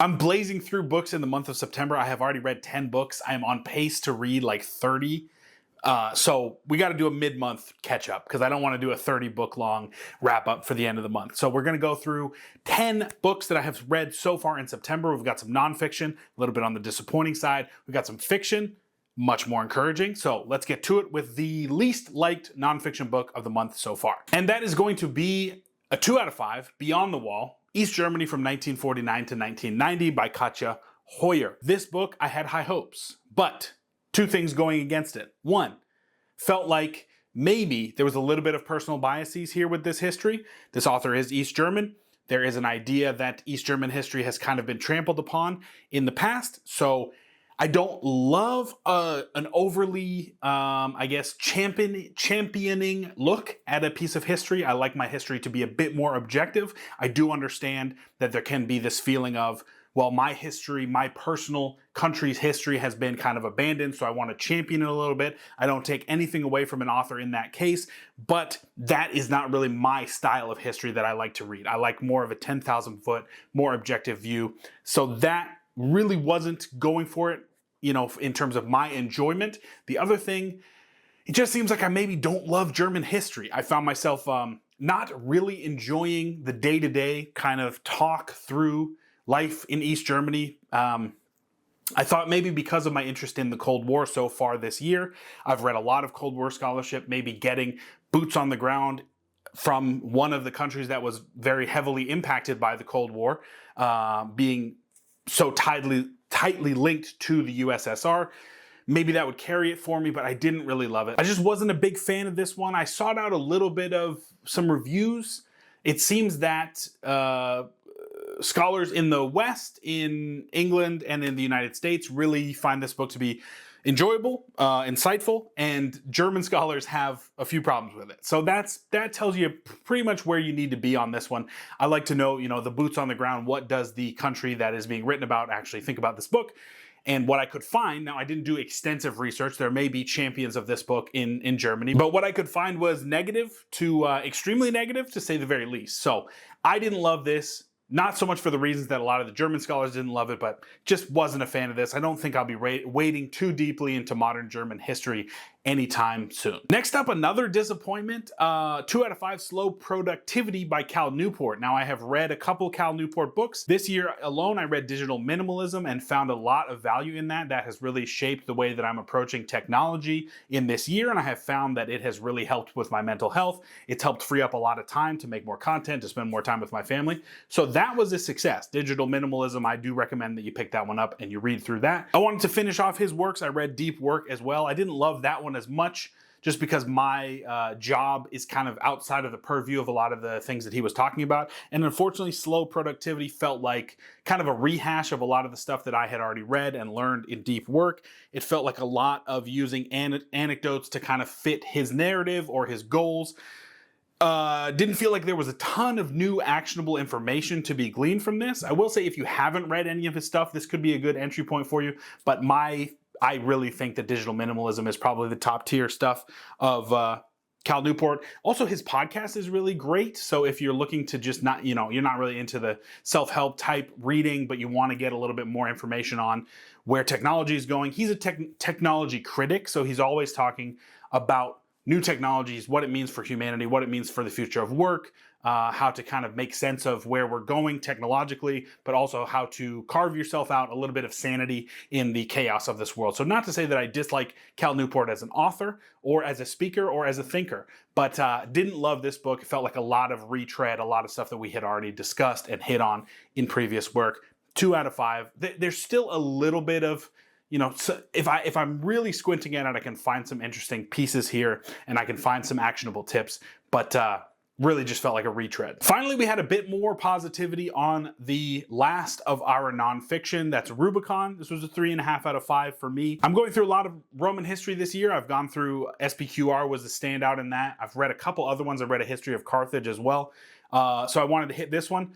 I'm blazing through books in the month of September. I have already read 10 books. I am on pace to read like 30. So we got to do a mid-month catch up because I don't want to do a 30 book long wrap up for the end of the month. So we're going to go through 10 books that I have read so far in September. We've got some nonfiction, a little bit on the disappointing side. We've got some fiction, much more encouraging. So let's get to it with the least liked nonfiction book of the month so far. And that is going to be a 2 out of 5, Beyond the Wall, East Germany from 1949 to 1990 by Katja Hoyer. This book, I had high hopes, but two things going against it. One, felt like maybe there was a little bit of personal biases here with this history. This author is East German. There is an idea that East German history has kind of been trampled upon in the past. So I don't love an overly, I guess, championing look at a piece of history. I like my history to be a bit more objective. I do understand that there can be this feeling of, well, my history, my personal country's history has been kind of abandoned, so I want to champion it a little bit. I don't take anything away from an author in that case, but that is not really my style of history that I like to read. I like more of a 10,000 foot, more objective view. So that really wasn't going for it, you know, in terms of my enjoyment. The other thing, it just seems like I maybe don't love German history. I found myself not really enjoying the day-to-day kind of talk through life in East Germany. I thought maybe because of my interest in the Cold War so far this year, I've read a lot of Cold War scholarship, maybe getting boots on the ground from one of the countries that was very heavily impacted by the Cold War, being so tightly linked to the USSR. Maybe that would carry it for me, but I didn't really love it. I just wasn't a big fan of this one. I sought out a little bit of some reviews. It seems that scholars in the West, in England, and in the United States really find this book to be enjoyable, insightful, and German scholars have a few problems with it. So that tells you pretty much where you need to be on this one. I like to know, you know, the boots on the ground. What does the country that is being written about actually think about this book? And what I could find, now I didn't do extensive research, there may be champions of this book in Germany, but what I could find was negative to extremely negative, to say the very least. So I didn't love this. Not so much for the reasons that a lot of the German scholars didn't love it, but just wasn't a fan of this. I don't think I'll be wading too deeply into modern German history anytime soon. Next up, another disappointment, 2 out of 5, Slow Productivity by Cal Newport. Now, I have read a couple Cal Newport books. This year alone, I read Digital Minimalism and found a lot of value in that. That has really shaped the way that I'm approaching technology in this year, and I have found that it has really helped with my mental health. It's helped free up a lot of time to make more content, to spend more time with my family. So that was a success. Digital Minimalism, I do recommend that you pick that one up and you read through that. I wanted to finish off his works. I read Deep Work as well. I didn't love that one as much, just because my job is kind of outside of the purview of a lot of the things that he was talking about. And unfortunately, Slow Productivity felt like kind of a rehash of a lot of the stuff that I had already read and learned in Deep Work. It felt like a lot of using anecdotes to kind of fit his narrative or his goals. Didn't feel like there was a ton of new actionable information to be gleaned from this. I will say, if you haven't read any of his stuff, this could be a good entry point for you. But I really think that Digital Minimalism is probably the top tier stuff of Cal Newport. Also, his podcast is really great. So if you're looking to just not, you know, you're not really into the self-help type reading, but you want to get a little bit more information on where technology is going. He's a technology critic, so he's always talking about new technologies, what it means for humanity, what it means for the future of work, how to kind of make sense of where we're going technologically, but also how to carve yourself out a little bit of sanity in the chaos of this world. So not to say that I dislike Cal Newport as an author or as a speaker or as a thinker, but didn't love this book. It felt like a lot of retread, a lot of stuff that we had already discussed and hit on in previous work. 2 out of 5. There's still a little bit of, you know, so if I'm really squinting at it, I can find some interesting pieces here and I can find some actionable tips, but really just felt like a retread. Finally, we had a bit more positivity on the last of our nonfiction. That's Rubicon. This was a 3.5 out of 5 for me. I'm going through a lot of Roman history this year. I've gone through SPQR was the standout in that. I've read a couple other ones. I've read a history of Carthage as well. So I wanted to hit this one.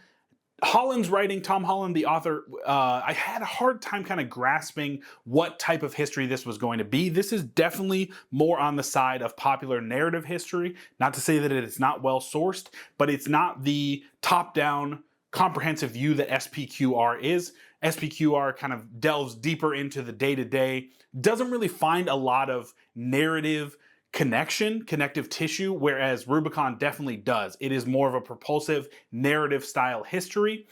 Holland's writing, Tom Holland, the author, I had a hard time kind of grasping what type of history this was going to be. This is definitely more on the side of popular narrative history. Not to say that it is not well sourced, but it's not the top-down comprehensive view that SPQR is. SPQR kind of delves deeper into the day-to-day, doesn't really find a lot of narrative connective tissue, whereas Rubicon definitely does. It is more of a propulsive narrative style history.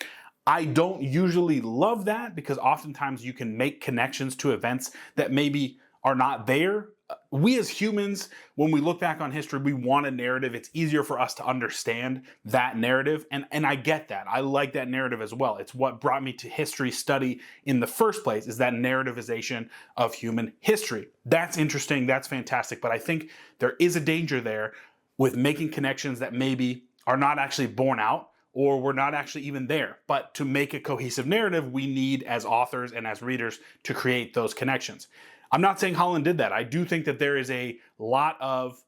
I don't usually love that because oftentimes you can make connections to events that maybe are not there. We as humans, when we look back on history, we want a narrative. It's easier for us to understand that narrative. And I get that. I like that narrative as well. It's what brought me to history study in the first place, is that narrativization of human history. That's interesting. That's fantastic. But I think there is a danger there with making connections that maybe are not actually borne out, or we're not actually even there. But to make a cohesive narrative, we need, as authors and as readers, to create those connections. I'm not saying Holland did that. I do think that there is a lot of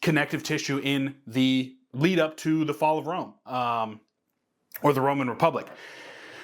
connective tissue in the lead up to the fall of Rome, or the Roman Republic.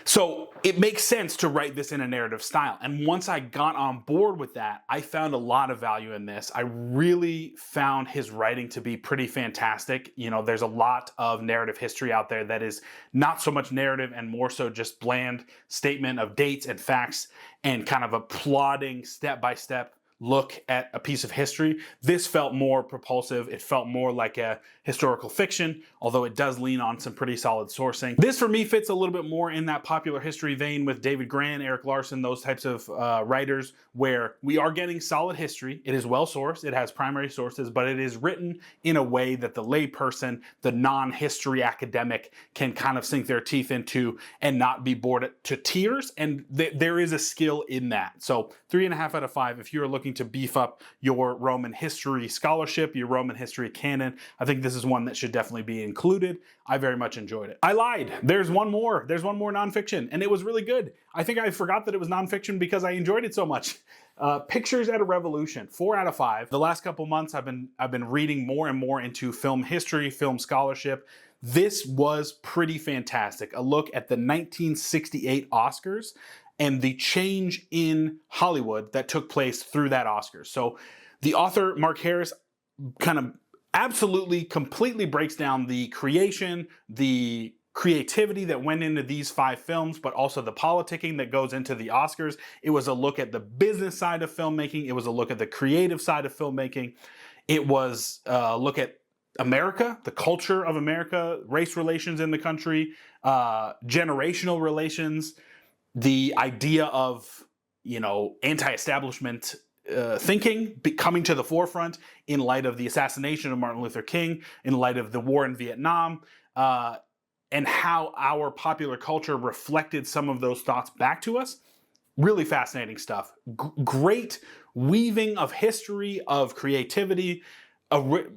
So it makes sense to write this in a narrative style. And once I got on board with that, I found a lot of value in this. I really found his writing to be pretty fantastic. You know, there's a lot of narrative history out there that is not so much narrative and more so just bland statement of dates and facts and kind of a plodding step-by-step look at a piece of history. This felt more propulsive. It felt more like a historical fiction, although it does lean on some pretty solid sourcing. This for me fits a little bit more in that popular history vein with David Grann, Eric Larson, those types of writers, where we are getting solid history. It is well sourced. It has primary sources, but it is written in a way that the layperson, the non-history academic, can kind of sink their teeth into and not be bored to tears. And there is a skill in that. So 3.5 out of 5 if you're looking to beef up your Roman history scholarship, your Roman history canon. I think this is one that should definitely be included. I very much enjoyed it. I lied. There's one more nonfiction, and it was really good. I think I forgot that it was nonfiction because I enjoyed it so much. Pictures at a Revolution, 4 out of 5. The last couple months I've been reading more and more into film history, film scholarship. This was pretty fantastic. A look at the 1968 Oscars and the change in Hollywood that took place through that Oscars. So the author, Mark Harris, kind of absolutely, completely breaks down the creation, the creativity that went into these 5 films, but also the politicking that goes into the Oscars. It was a look at the business side of filmmaking. It was a look at the creative side of filmmaking. It was a look at America, the culture of America, race relations in the country, generational relations, the idea of, you know, anti-establishment thinking coming to the forefront in light of the assassination of Martin Luther King, in light of the war in Vietnam, and how our popular culture reflected some of those thoughts back to us. Really fascinating stuff. Great weaving of history, of creativity,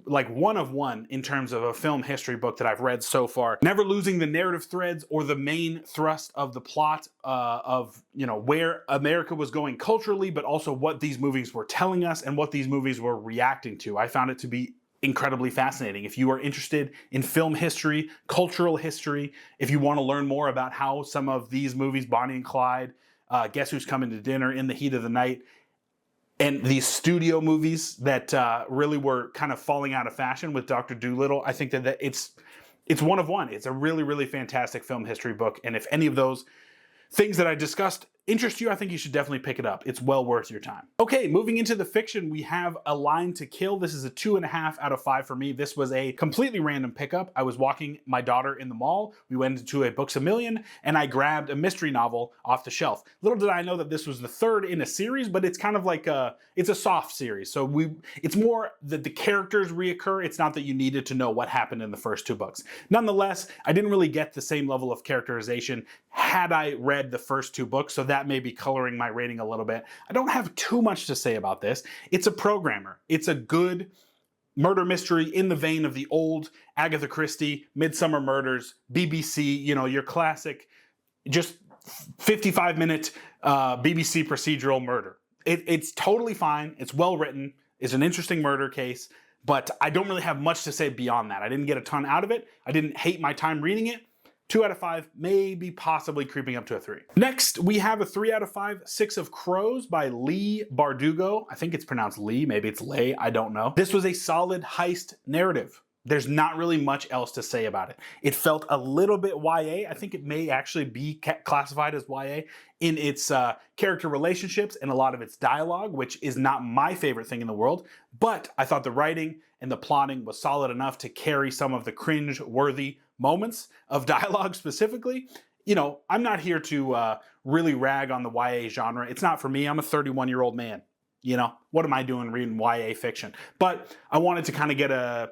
like one of one in terms of a film history book that I've read so far. Never losing the narrative threads or the main thrust of the plot of, you know, where America was going culturally, but also what these movies were telling us and what these movies were reacting to. I found it to be incredibly fascinating. If you are interested in film history, cultural history, if you want to learn more about how some of these movies, Bonnie and Clyde, Guess Who's Coming to Dinner, In the Heat of the Night, and these studio movies that really were kind of falling out of fashion with Dr. Dolittle, I think that it's one of one. It's a really, really fantastic film history book. And if any of those things that I discussed interest you, I think you should definitely pick it up. It's well worth your time. Okay, moving into the fiction, we have A Line to Kill. This is a 2.5 out of 5 for me. This was a completely random pickup. I was walking my daughter in the mall. We went into a Books A Million, and I grabbed a mystery novel off the shelf. Little did I know that this was the 3rd in a series, but it's kind of like it's a soft series. So it's more that the characters reoccur. It's not that you needed to know what happened in the first 2 books. Nonetheless, I didn't really get the same level of characterization had I read the first 2 books, so that may be coloring my rating a little bit. I don't have too much to say about this. It's a programmer. It's a good murder mystery in the vein of the old Agatha Christie, Midsummer Murders, BBC, you know, your classic, just 55-minute BBC procedural murder. It's totally fine. It's well written. It's an interesting murder case, but I don't really have much to say beyond that. I didn't get a ton out of it. I didn't hate my time reading it. 2 out of 5, maybe possibly creeping up to a 3. Next, we have a 3 out of 5, 6 of Crows by Leigh Bardugo. I think it's pronounced Lee, maybe it's Leigh, I don't know. This was a solid heist narrative. There's not really much else to say about it. It felt a little bit YA. I think it may actually be classified as YA in its character relationships and a lot of its dialogue, which is not my favorite thing in the world. But I thought the writing and the plotting was solid enough to carry some of the cringe-worthy moments of dialogue specifically. You know, I'm not here to really rag on the YA genre. It's not for me. I'm a 31-year-old man. You know, what am I doing reading YA fiction? But I wanted to kind of get a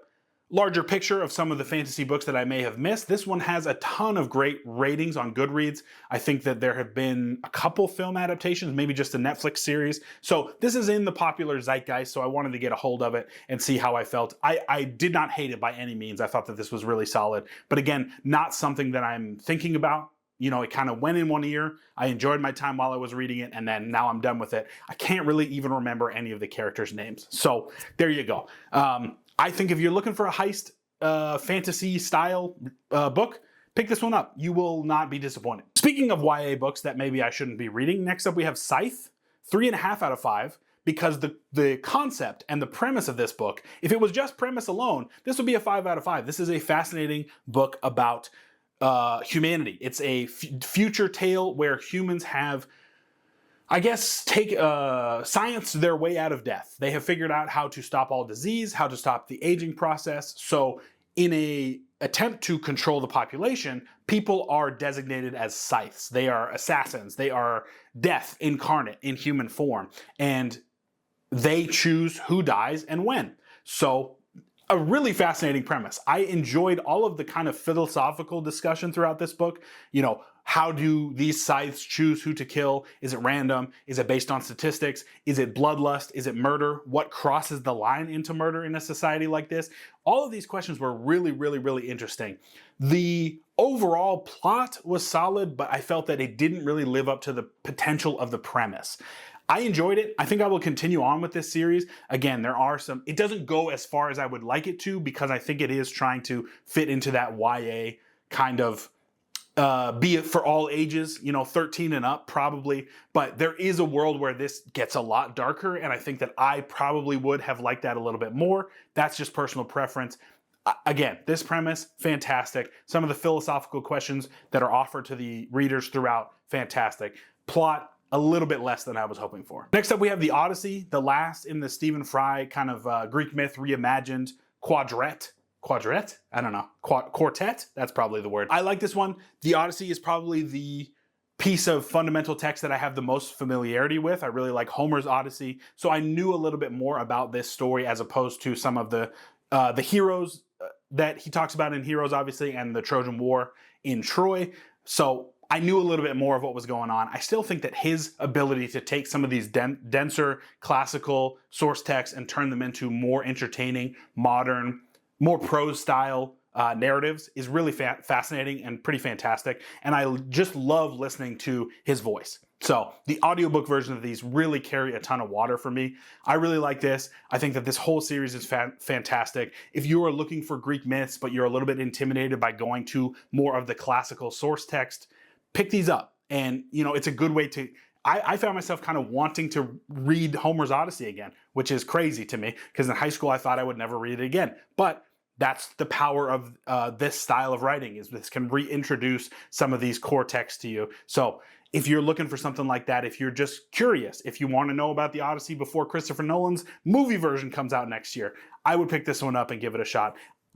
larger picture of some of the fantasy books that I may have missed. This one has a ton of great ratings on Goodreads. I think that there have been a couple film adaptations, maybe just a Netflix series. So this is in the popular zeitgeist, so I wanted to get a hold of it and see how I felt. I did not hate it by any means. I thought that this was really solid. But again, not something that I'm thinking about. You know, it kind of went in one ear. I enjoyed my time while I was reading it, and then now I'm done with it. I can't really even remember any of the characters' names. So there you go. I think if you're looking for a heist fantasy style book, pick this one up. You will not be disappointed. Speaking of YA books that maybe I shouldn't be reading, next up we have Scythe, 3.5 out of 5, because the concept and the premise of this book, if it was just premise alone, this would be a 5 out of 5. This is a fascinating book about humanity. It's a future tale where humans have, I guess, take science their way out of death. They have figured out how to stop all disease, how to stop the aging process. So in a attempt to control the population, people are designated as scythes. They are assassins. They are death incarnate in human form. And they choose who dies and when. So a really fascinating premise. I enjoyed all of the kind of philosophical discussion throughout this book. You know, how do these scythes choose who to kill? Is it random? Is it based on statistics? Is it bloodlust? Is it murder? What crosses the line into murder in a society like this? All of these questions were really, really, really interesting. The overall plot was solid, but I felt that it didn't really live up to the potential of the premise. I enjoyed it. I think I will continue on with this series. Again, there are some, it doesn't go as far as I would like it to, because I think it is trying to fit into that YA kind of, be it for all ages, you know, 13 and up probably. But there is a world where this gets a lot darker, and I think that I probably would have liked that a little bit more. That's just personal preference. Again, this premise, fantastic. Some of the philosophical questions that are offered to the readers throughout, fantastic. Plot, a little bit less than I was hoping for. Next up, we have The Odyssey, the last in the Stephen Fry kind of Greek myth reimagined quadret. Quadret? I don't know. Quartet? That's probably the word. I like this one. The Odyssey is probably the piece of fundamental text that I have the most familiarity with. I really like Homer's Odyssey, so I knew a little bit more about this story as opposed to some of the heroes that he talks about in Heroes, obviously, and the Trojan War in Troy. So I knew a little bit more of what was going on. I still think that his ability to take some of these denser classical source texts and turn them into more entertaining, modern, more prose style narratives is really fascinating and pretty fantastic. And I just love listening to his voice. So the audiobook version of these really carry a ton of water for me. I really like this. I think that this whole series is fantastic. If you are looking for Greek myths, but you're a little bit intimidated by going to more of the classical source text, pick these up. And, you know, it's a good way to, I found myself kind of wanting to read Homer's Odyssey again, which is crazy to me, because in high school I thought I would never read it again. But that's the power of this style of writing, is this can reintroduce some of these core texts to you. So if you're looking for something like that, if you're just curious, if you want to know about the Odyssey before Christopher Nolan's movie version comes out next year, I would pick this one up and give it a shot.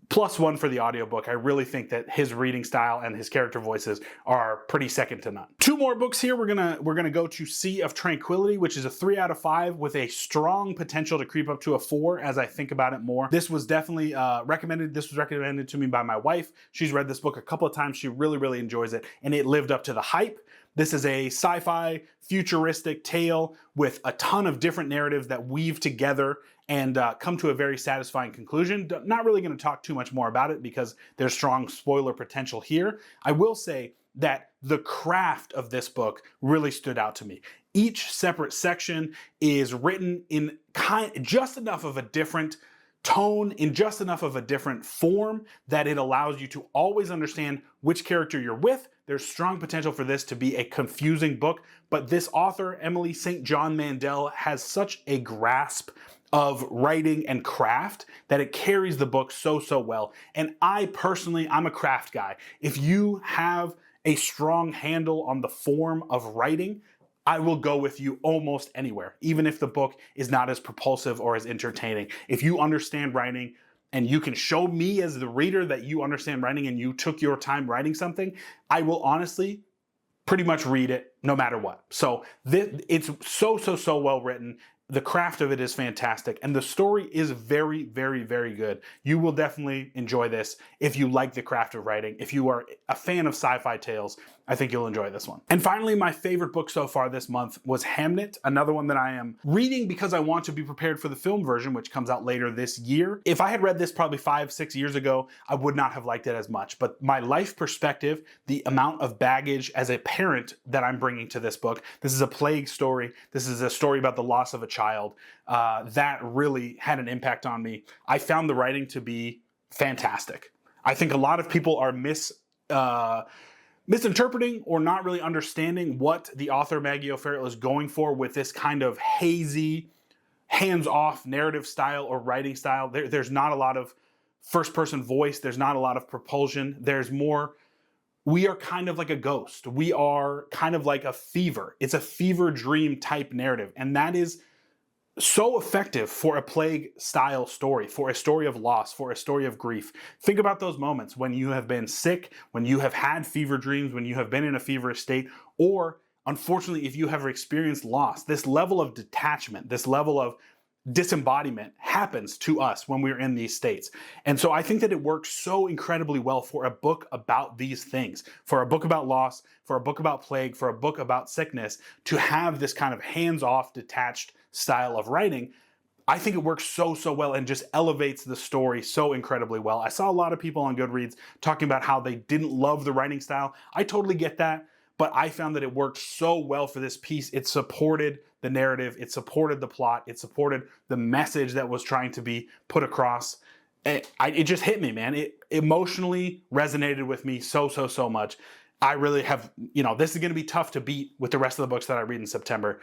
+1 for the audiobook. I really think that his reading style and his character voices are pretty second to none. 2 more books here. We're gonna go to Sea of Tranquility, which is a 3 out of 5 with a strong potential to creep up to a 4 as I think about it more. This was definitely recommended. This was recommended to me by my wife. She's read this book a couple of times. She really, really enjoys it, and it lived up to the hype. This is a sci-fi futuristic tale with a ton of different narratives that weave together and come to a very satisfying conclusion. Not really going to talk too much more about it because there's strong spoiler potential here. I will say that the craft of this book really stood out to me. Each separate section is written in just enough of a different tone, in just enough of a different form that it allows you to always understand which character you're with. There's strong potential for this to be a confusing book, but this author, Emily St. John Mandel, has such a grasp of writing and craft that it carries the book so well. And I personally, I'm a craft guy. If you have a strong handle on the form of writing, I will go with you almost anywhere, even if the book is not as propulsive or as entertaining. If you understand writing and you can show me as the reader that you understand writing and you took your time writing something, I will honestly pretty much read it no matter what. So it's so well written. The craft of it is fantastic, and the story is very good. You will definitely enjoy this if you like the craft of writing. If you are a fan of sci-fi tales, I think you'll enjoy this one. And finally, my favorite book so far this month was Hamnet, another one that I am reading because I want to be prepared for the film version, which comes out later this year. If I had read this probably 5-6 years ago, I would not have liked it as much. But my life perspective, the amount of baggage as a parent that I'm bringing to this book, this is a plague story. This is a story about the loss of a child. That really had an impact on me. I found the writing to be fantastic. I think a lot of people are misinterpreting or not really understanding what the author Maggie O'Farrell is going for with this kind of hazy, hands-off narrative style or writing style. There's not a lot of first-person voice. There's not a lot of propulsion. There's more, we are kind of like a ghost. We are kind of like a fever. It's a fever dream type narrative. And that is so effective for a plague style story, for a story of loss, for a story of grief. Think about those moments when you have been sick, when you have had fever dreams, when you have been in a feverish state, or unfortunately, if you have experienced loss. This level of detachment, this level of disembodiment happens to us when we're in these states. And so I think that it works so incredibly well for a book about these things, for a book about loss, for a book about plague, for a book about sickness, to have this kind of hands-off, detached style of writing. I think it works so well and just elevates the story so incredibly well. I saw a lot of people on Goodreads talking about how they didn't love the writing style. I totally get that, but I found that it worked so well for this piece. It supported the narrative, it supported the plot, it supported the message that was trying to be put across. It just hit me, man. It emotionally resonated with me so much. I really have, this is going to be tough to beat with the rest of the books that I read in September.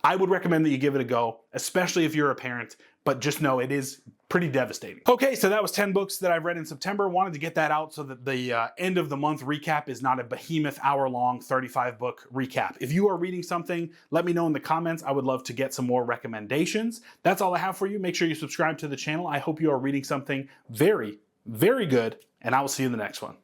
I would recommend that you give it a go, especially if you're a parent, but just know it is pretty devastating. Okay, so that was 10 books that I've read in September. Wanted to get that out so that the end of the month recap is not a behemoth hour-long 35-book recap. If you are reading something, let me know in the comments. I would love to get some more recommendations. That's all I have for you. Make sure you subscribe to the channel. I hope you are reading something very good, and I will see you in the next one.